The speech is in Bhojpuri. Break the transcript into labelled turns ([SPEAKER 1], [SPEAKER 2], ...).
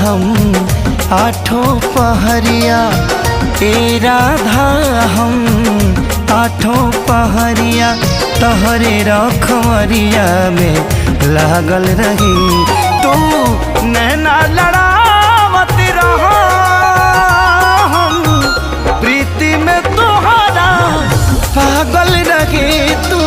[SPEAKER 1] हम आठों पहरिया, ए राधा हम आठों पहरिया तहरे रखमरिया में लागल रही। तू नैना लड़ावत रहा, हम प्रीति में तोहरा पागल रही। तू